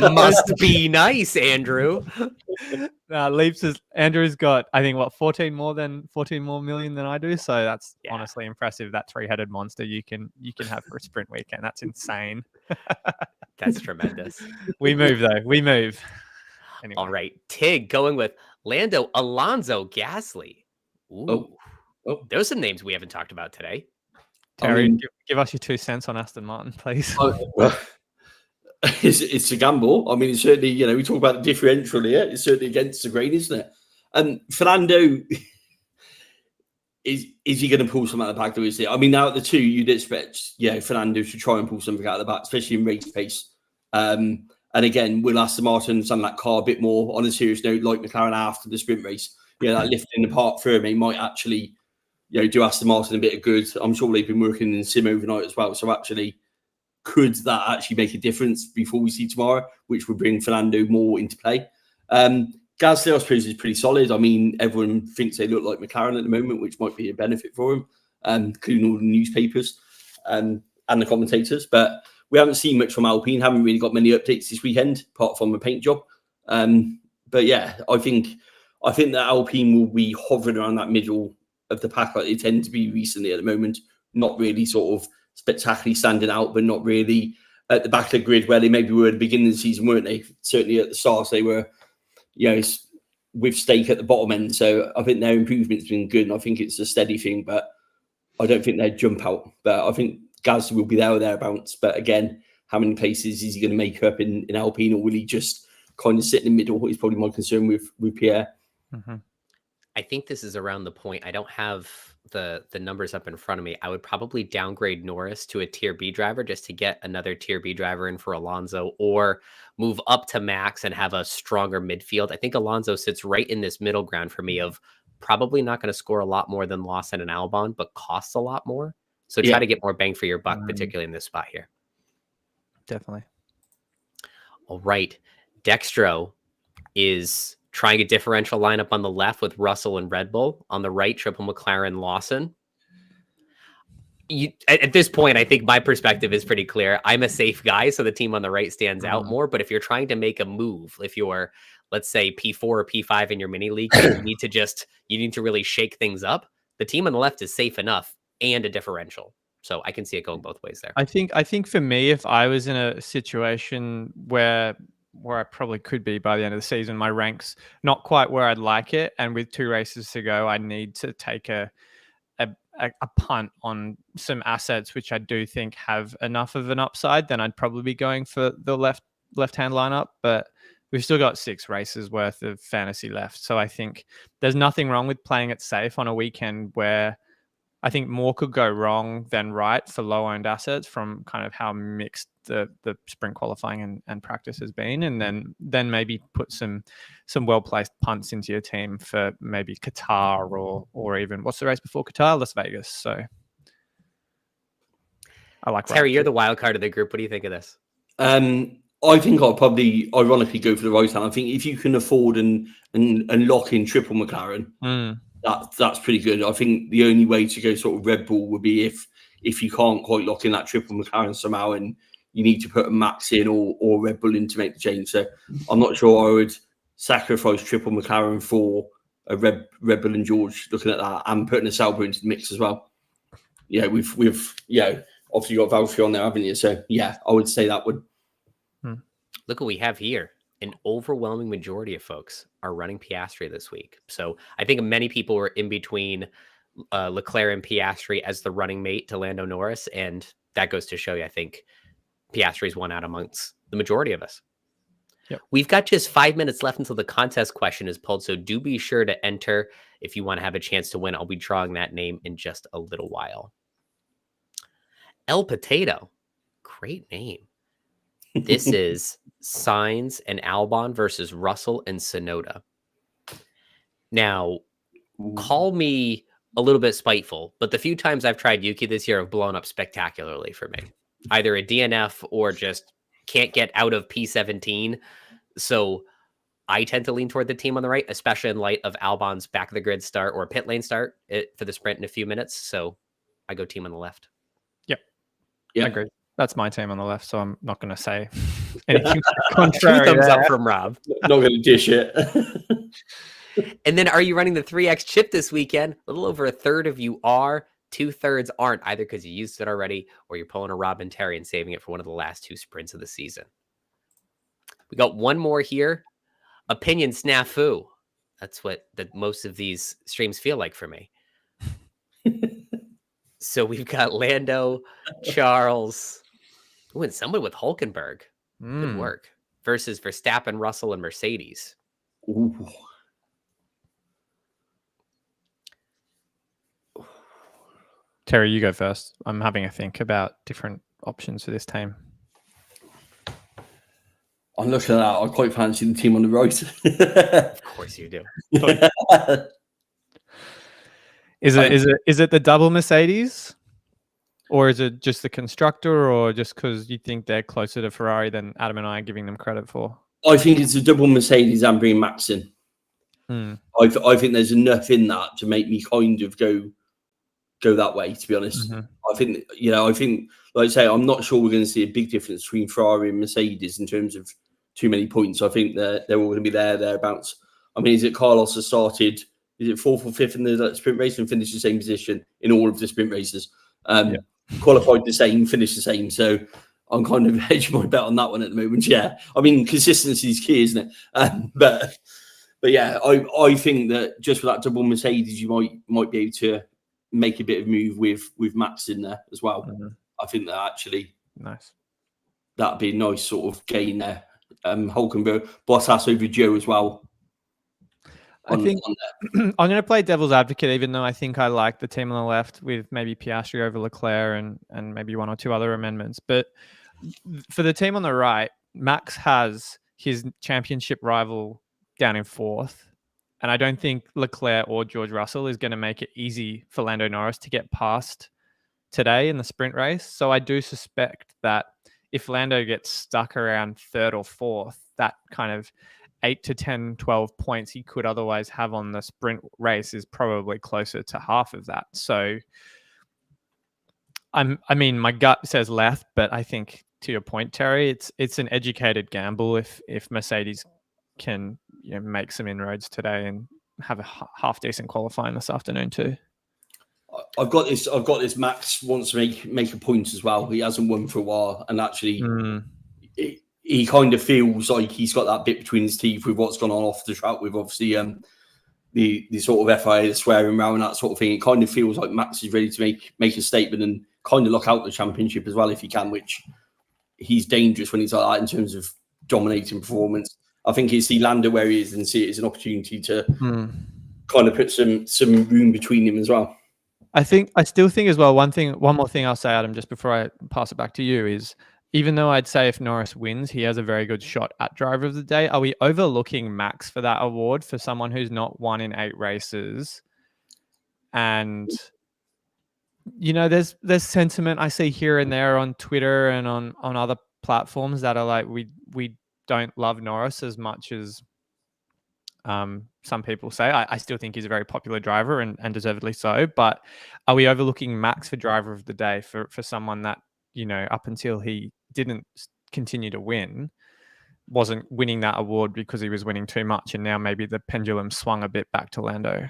Must be nice, Andrew. Andrew's got, I think, what, 14 more million than I do. So that's honestly impressive. That 3-headed monster you can have for a sprint weekend. That's insane. That's tremendous. We move though. We move. Anyway. All right, Tig going with Lando, Alonso, Gasly. Ooh, those are some names we haven't talked about today. Terry, give us your 2 cents on Aston Martin, please. It's a gamble. I mean, it's certainly, we talk about the differential here. It's certainly against the grain, isn't it? And Fernando, is he going to pull something out of the bag? Is it? I mean, out of the two, you'd expect, Fernando to try and pull something out of the back, especially in race pace. And again, will Aston Martin send that car a bit more on a serious note, like McLaren after the sprint race? That lift in the park Fermi might actually, do Aston Martin a bit of good. I'm sure they've been working in sim overnight as well. So actually, could that actually make a difference before we see tomorrow, which would bring Fernando more into play? Gasly, I suppose, is pretty solid. I mean, everyone thinks they look like McLaren at the moment, which might be a benefit for him, including all the newspapers and the commentators. But we haven't seen much from Alpine, haven't really got many updates this weekend, apart from a paint job. But yeah, I think that Alpine will be hovering around that middle of the pack like they tend to be recently at the moment. Not really sort of spectacularly standing out, but not really at the back of the grid where they maybe were at the beginning of the season, weren't they? Certainly at the start, they were, with stake at the bottom end. So I think their improvement's been good, and I think it's a steady thing, but I don't think they'd jump out. But I think Gasly will be there or thereabouts. But again, how many places is he going to make up in Alpine, or will he just kind of sit in the middle? Is probably my concern with Pierre. Mm-hmm. I think this is around the point. I don't have the numbers up in front of me. I would probably downgrade Norris to a tier B driver just to get another tier B driver in for Alonso, or move up to Max and have a stronger midfield. I think Alonso sits right in this middle ground for me of probably not going to score a lot more than Lawson and Albon, but costs a lot more. So try to get more bang for your buck, particularly in this spot here. Definitely. All right. Dextro is trying a differential lineup on the left with Russell and Red Bull. On the right, triple McLaren, Lawson. At this point, I think my perspective is pretty clear. I'm a safe guy, so the team on the right stands out more. But if you're trying to make a move, if you're, let's say, P4 or P5 in your mini league, you need to really shake things up. The team on the left is safe enough and a differential. So I can see it going both ways there. I think for me, if I was in a situation where I probably could be by the end of the season, my rank's not quite where I'd like it, and with 2 races to go, I need to take a punt on some assets which I do think have enough of an upside, then I'd probably be going for the left-hand lineup. But we've still got 6 races worth of fantasy left, so I think there's nothing wrong with playing it safe on a weekend where I think more could go wrong than right for low-owned assets from kind of how mixed the sprint qualifying and practice has been, and then maybe put some well-placed punts into your team for maybe Qatar or even, what's the race before Qatar? Las Vegas. So I like Terry, you're the wild card of the group. What do you think of this? I think I'll probably ironically go for the right hand. I think if you can afford and lock in triple McLaren, that's pretty good. I think the only way to go sort of Red Bull would be if you can't quite lock in that triple McLaren somehow, and you need to put a Max in or Red Bull in to make the change. So I'm not sure I would sacrifice triple McLaren for a Red Bull and George, looking at that, and putting a Sauber into the mix as well. Yeah, we've obviously got Valtteri on there, haven't you? So yeah, I would say that would. Look what we have here. An overwhelming majority of folks are running Piastri this week. So I think many people were in between Leclerc and Piastri as the running mate to Lando Norris. And that goes to show you, I think Piastri's won out amongst the majority of us. Yep. We've got just 5 minutes left until the contest question is pulled. So do be sure to enter if you want to have a chance to win. I'll be drawing that name in just a little while. El Potato. Great name. This is Sainz and Albon versus Russell and Sonoda. Now, Ooh. call me a little bit spiteful, but the few times I've tried Yuki this year have blown up spectacularly for me. Either a DNF or just can't get out of P17. So I tend to lean toward the team on the right, especially in light of Albon's back of the grid start or pit lane start for the sprint in a few minutes. So I go team on the left. Yeah. Agreed. That's my team on the left, so I'm not going to say anything Two contrary. thumbs there. up from Rob. Not going to dish it. And then are you running the 3X chip this weekend? A little over a third of you are. 2/3 aren't, either because you used it already or you're pulling a Rob and Terry and saving it for one of the last 2 sprints of the season. We got one more here. Opinion snafu. That's what most of these streams feel like for me. So we've got Lando, Charles, and someone with Hulkenberg. Good work. Versus Verstappen, Russell, and Mercedes. Ooh. Terry, you go first. I'm having a think about different options for this team. I'm looking at that. I quite fancy the team on the right. Of course you do. Is it the double Mercedes, or is it just the constructor, or just because you think they're closer to Ferrari than Adam and I are giving them credit for? I think it's a double Mercedes and bringing Max in. I think there's enough in that to make me kind of go that way, to be honest. I think, like I say, I'm not sure we're going to see a big difference between Ferrari and Mercedes in terms of too many points. I think they're all going to be thereabouts. I mean, is it Carlos has started, is it 4th or 5th in the sprint race and finished the same position in all of the sprint races? Qualified the same, finished the same. So I'm kind of hedging my bet on that one at the moment. Yeah. I mean, consistency is key, isn't it? But yeah, I think that just for that double Mercedes, you might be able to make a bit of move with Max in there as well. I think that actually nice. That'd be a nice sort of gain there. Hulkenberg, Bottas over Joe as well. I think I'm going to play devil's advocate, even though I think I like the team on the left with maybe Piastri over Leclerc and maybe 1 or 2 other amendments. But for the team on the right, Max has his championship rival down in 4th. And I don't think Leclerc or George Russell is going to make it easy for Lando Norris to get past today in the sprint race. So I do suspect that if Lando gets stuck around 3rd or 4th, that kind of 8 to 10, 12 points he could otherwise have on the sprint race is probably closer to half of that. So, I mean, my gut says left, but I think to your point, Terry, it's an educated gamble if Mercedes can make some inroads today and have a half decent qualifying this afternoon too. I've got this. Max wants to make a point as well. He hasn't won for a while, and actually, he kind of feels like he's got that bit between his teeth with what's gone on off the track with obviously the sort of FIA, the swearing round, that sort of thing. It kind of feels like Max is ready to make a statement and kind of look out the championship as well if he can, which he's dangerous when he's like that in terms of dominating performance. I think he'll see Lando where he is and see it as an opportunity to kind of put some room between him as well. I still think as well, one more thing I'll say, Adam, just before I pass it back to you is, even though I'd say if Norris wins, he has a very good shot at driver of the day, are we overlooking Max for that award for someone who's not won in 8 races? And, there's sentiment I see here and there on Twitter and on other platforms that are like, we don't love Norris as much as some people say. I still think he's a very popular driver and deservedly so. But are we overlooking Max for driver of the day for someone that, up until he didn't continue to win, wasn't winning that award because he was winning too much, and now maybe the pendulum swung a bit back to Lando?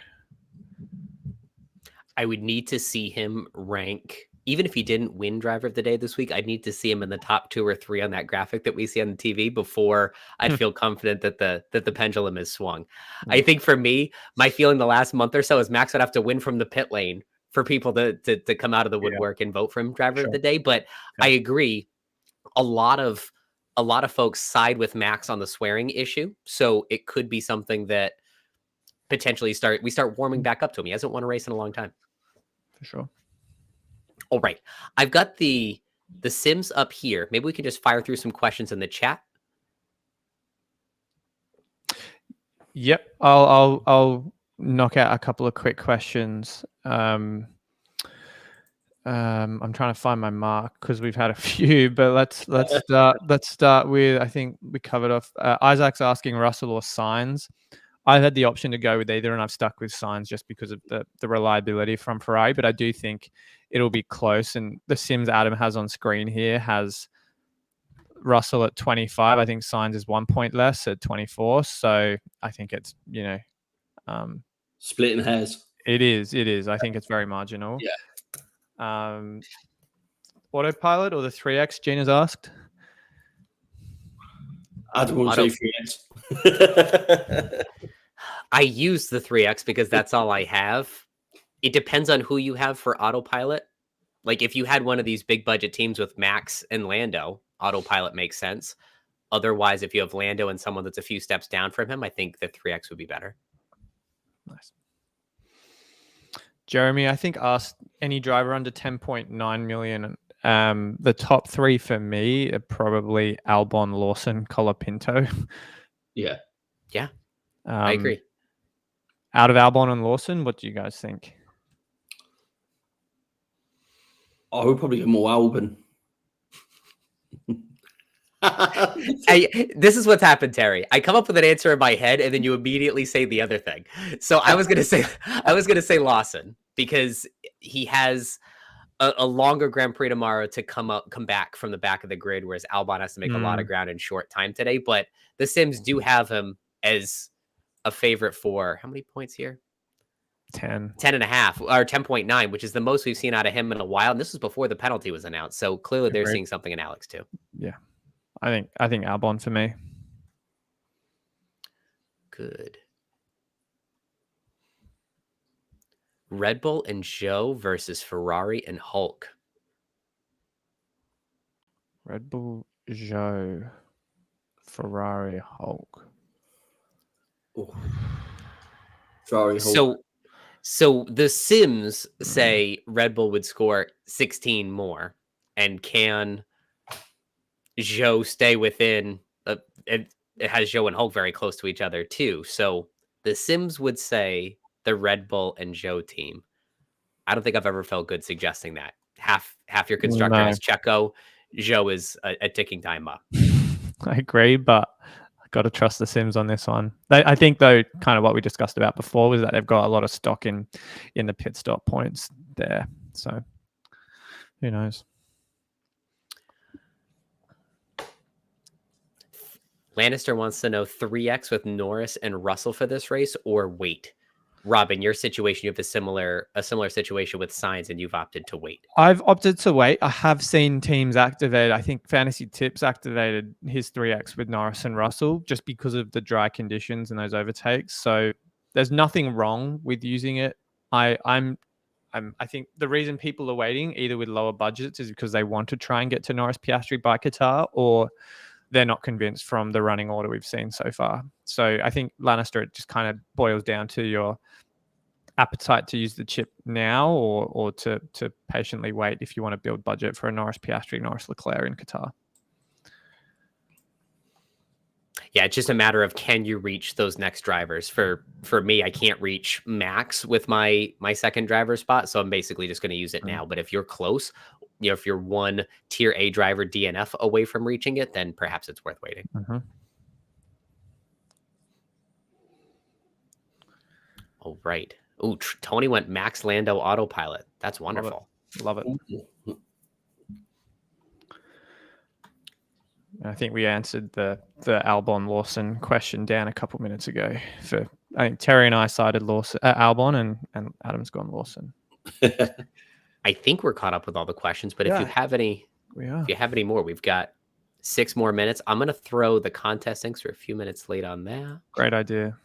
I would need to see him rank, even if he didn't win driver of the day this week, I'd need to see him in the top 2 or 3 on that graphic that we see on the TV before I'd feel confident that the pendulum is swung. I think for me, my feeling the last month or so is Max would have to win from the pit lane for people to come out of the woodwork and vote for him driver of the day. But I agree, a lot of folks side with Max on the swearing issue. So it could be something that potentially we start warming back up to him. He hasn't won a race in a long time. For sure. All right. I've got the Sims up here. Maybe we can just fire through some questions in the chat. Yep. I'll knock out a couple of quick questions. I'm trying to find my mark because we've had a few, but let's start with, I think we covered off. Isaac's asking Russell or Sainz. I've had the option to go with either, and I've stuck with Sainz just because of the reliability from Ferrari. But I do think it'll be close. And the sims Adam has on screen here has Russell at 25. I think Sainz is 1 point less at 24. So I think it's splitting hairs. It is. I think it's very marginal. Yeah. Autopilot or the 3X, Gina's asked? I don't want to say 3X. I use the 3X because that's all I have. It depends on who you have for autopilot. Like if you had one of these big budget teams with Max and Lando, autopilot makes sense. Otherwise, if you have Lando and someone that's a few steps down from him, I think the 3X would be better. Nice. Jeremy, I think asked any driver under 10.9 million. The top three for me are probably Albon, Lawson, Colapinto. Yeah. Yeah. I agree. Out of Albon and Lawson, what do you guys think? I would probably go more Albon. This is what's happened, Terry. I come up with an answer in my head, and then you immediately say the other thing. So I was gonna say Lawson because he has a longer Grand Prix tomorrow to come back from the back of the grid, whereas Albon has to make a lot of ground in short time today. But the Sims do have him as a favorite for how many points here? 10 and a half or 10.9, which is the most we've seen out of him in a while. And this was before the penalty was announced. So clearly they're seeing something in Alex too. Yeah. I think Albon for me. Good. Red Bull and Joe versus Ferrari and Hulk. Red Bull, Joe, Ferrari, Hulk. Oh. Ferrari, Hulk. So the Sims say Red Bull would score 16 more, and can Joe stay within? It has Joe and Hulk very close to each other too. So the Sims would say the Red Bull and Joe team. I don't think I've ever felt good suggesting that. Half your constructor is Checo. Joe is a ticking time up. I agree, but I got to trust the Sims on this one. I think, though, kind of what we discussed about before was that they've got a lot of stock in the pit stop points there. So who knows? Lannister wants to know 3X with Norris and Russell for this race or wait. Rob, in your situation, you have a similar situation with Sainz, and you've opted to wait. I've opted to wait. I have seen teams activate. I think Fantasy Tips activated his 3X with Norris and Russell just because of the dry conditions and those overtakes. So there's nothing wrong with using it. I think the reason people are waiting, either with lower budgets, is because they want to try and get to Norris, Piastri by Qatar, or they're not convinced from the running order we've seen so far. So I think, Lannister, it just kind of boils down to your appetite to use the chip now or to patiently wait if you want to build budget for a Norris, Piastri, Norris, Leclerc in Qatar. Yeah, it's just a matter of can you reach those next drivers. For me, I can't reach Max with my second driver spot, so I'm basically just going to use it now. But if you're close, if you're one tier A driver DNF away from reaching it, then perhaps it's worth waiting. All right. Oh, Tony went Max Lando autopilot. That's wonderful. Love it. I think we answered the Albon Lawson question down a couple minutes ago. I think Terry and I cited Albon, and Adam's gone Lawson. I think we're caught up with all the questions, but if you have any, more, we've got 6 more minutes. I'm going to throw the contest links. We're a few minutes late on that. Great idea.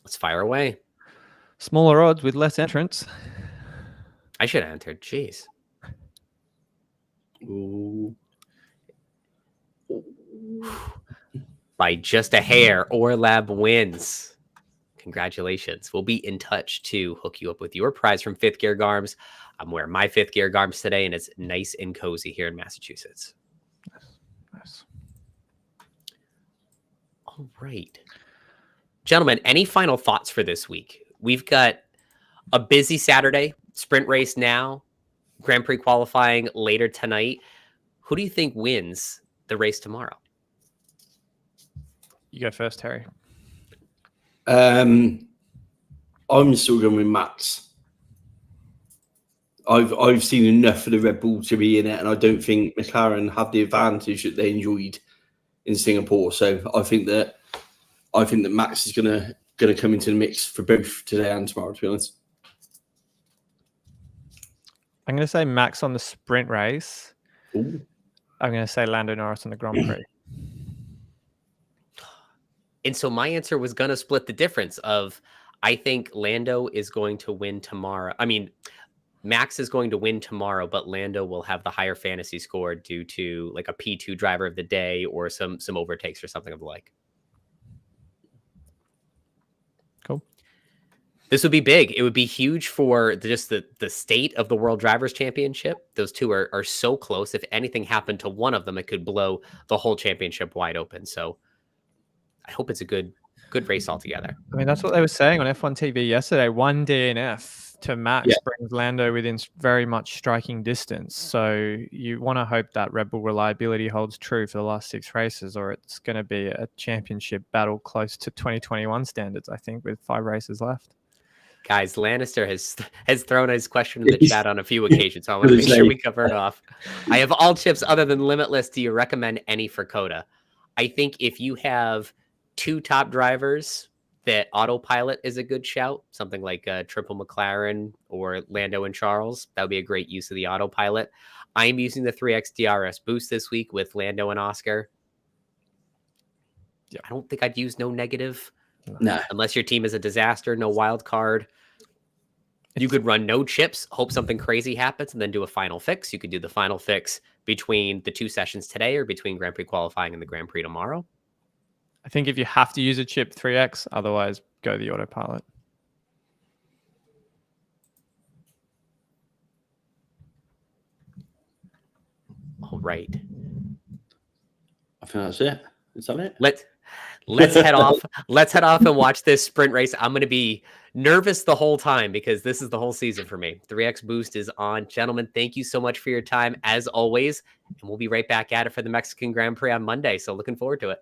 Let's fire away. Smaller odds with less entrants. I should have entered. Jeez. Ooh. By just a hair, Orlab wins. Congratulations. We'll be in touch to hook you up with your prize from Fifth Gear Garms. I'm wearing my Fifth Gear Garms today, and it's nice and cozy here in Massachusetts. All right. Gentlemen, any final thoughts for this week? We've got a busy Saturday, sprint race now, Grand Prix qualifying later tonight. Who do you think wins the race tomorrow? You go first, Terry. I'm still going with Max. I've seen enough for the Red Bull to be in it, and I don't think McLaren have the advantage that they enjoyed in Singapore. So I think that Max is gonna come into the mix for both today and tomorrow, to be honest. I'm going to say Max on the sprint race. Ooh. I'm going to say Lando Norris on the Grand Prix. And so my answer was going to split the difference of, I think Lando is going to win tomorrow. I mean, Max is going to win tomorrow, but Lando will have the higher fantasy score due to like a P2 driver of the day or some overtakes or something of the like. Cool. This would be big. It would be huge for just the state of the World Drivers' Championship. Those two are so close. If anything happened to one of them, it could blow the whole championship wide open. So I hope it's a good race altogether. I mean, that's what they were saying on F1 TV yesterday. One DNF to Max brings Lando within very much striking distance. So you want to hope that Red Bull reliability holds true for the last 6 races, or it's going to be a championship battle close to 2021 standards, I think, with 5 races left. Guys, Lannister has thrown his question in the chat on a few occasions, so I want to make sure we cover it off. I have all chips other than Limitless. Do you recommend any for COTA? I think if you have 2 top drivers, that autopilot is a good shout. Something like Triple McLaren or Lando and Charles. That would be a great use of the autopilot. I am using the 3X DRS boost this week with Lando and Oscar. Yeah. I don't think I'd use no negative. No. Unless your team is a disaster, no wild card. You could run no chips, hope something crazy happens, and then do a final fix. You could do the final fix between the 2 sessions today or between Grand Prix qualifying and the Grand Prix tomorrow. I think if you have to use a chip, 3X, otherwise go the autopilot. All right. I think that's it. Is that it? Let's head off. Let's head off and watch this sprint race. I'm going to be nervous the whole time because this is the whole season for me. 3X Boost is on. Gentlemen, thank you so much for your time as always. And we'll be right back at it for the Mexican Grand Prix on Monday. So looking forward to it.